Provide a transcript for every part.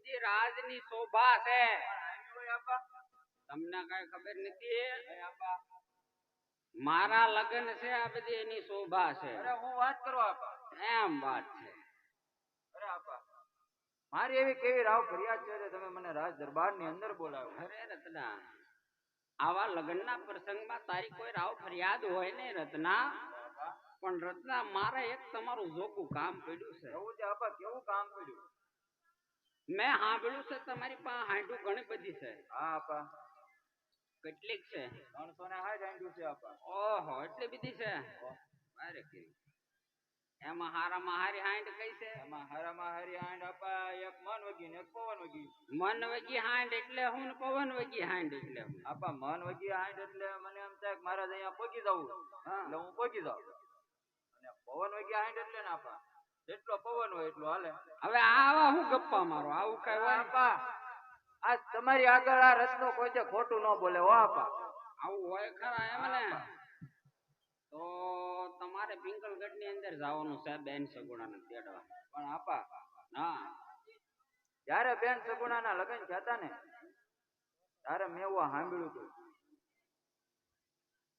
બધી રાજની શોભા છે. તમને કઈ ખબર નથી? મારા લગ્ન છે આ બધી એની શોભા છે. અરે હું વાત કરો આપા. એમ વાત છે. અરે આપા મારી એવી કેવી રાવ ફરિયાદ છે કે તમે મને રાજ દરબારની અંદર બોલાવ્યો. અરે રત્ના, આવા લગ્નના પ્રસંગમાં તારી કોઈ રાવ ફરિયાદ હોય ને રત્ના, પણ રત્ના મારે એક તમારું જોખું કામ પડ્યું છે. એવું છે આપા? કેવું કામ પડ્યું? મેં સાંભળ્યું છે તમારી પાસે હાંડું ઘણી બધી છે. હા આપા. કેટલીક છે? 360 હાંડું છે આપા. ઓહો, એટલી બધી છે. અરે કેવી એમાં હારામાં હારી હાંડ કઈ છે? એમાં હારામાં હારી હાંડ આપા એક મન વગી ને એક પવન વગી. મન વગી હાંડ એટલે હું ને પવન વગી હાંડ એટલે હું? આપા મન વગી હાંડ એટલે મને એમ થાય કે મારા અહીંયા પગી જવું, એટલે હું પગી જાઉં. અને પવન વગી હાંડ એટલે ને આપા જેટલો પવન હોય એટલો હાલે. હવે આવા હું ગપ્પા મારો? આવું કઈ હોય આપા? આ તમારી આગળ આ રત્નો કોઈ છે ખોટું ન બોલે હો આપા. આવું હોય ખરા એમ ને? તો તમારે પિંગલગઢ ની અંદર જવાનું છે બેન સગુણાને તેડવા. પણ આપા હા, જયારે બેન સગુણાના લગ્ન થયા ને ત્યારે મેં એવું સાંભળ્યું હતું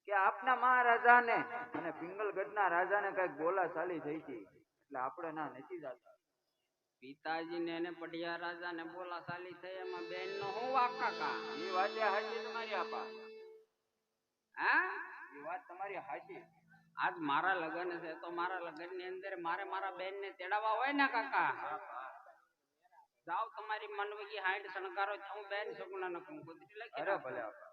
કે આપના મહારાજાને અને પિંગલગઢના રાજાને કઈક બોલાચાલી થઈ હતી, એટલે આપણે ના નથી જતા. પિતાજી ને એને પઢિયા રાજા ને બોલાચાલી થઈ, એમાં બેન નો હું વાક કાકા? એ વાત હાચી તમારી આપા. હા, એ વાત તમારી હાચી. આજ મારા લગ્ન છે તો મારા લગ્ન ની અંદર મારે મારા બેન ને તેડાવવા હોય ને કાકા. જાઓ તમારી મનવગી હાઈટ શણગારો, હું બેન સગુણા ને કંકોત્રી લખી. અરે ભલે આપા.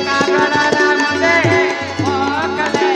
કાગળ રામ દે મોકલે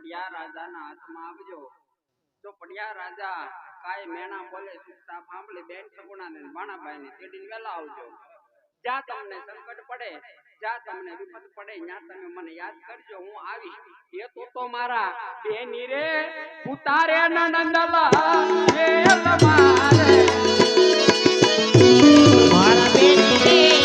પડિયા રાજાના હાથમાં આપજો. જો પડિયા રાજા કાંઈ મેણા બોલે ચૂપચાપ સાંભળી બેન સગુણાને ભાણાબાઈને તેડીને વહેલા આવજો. જ્યાં તમને સંકટ પડે, જ્યાં તમને વિપત પડે, ત્યાં તમે મને યાદ કરજો, હું આવીશ. એ તો મારા બેની રે ઉતારે નંદલા એ તમારે મારા બેની રે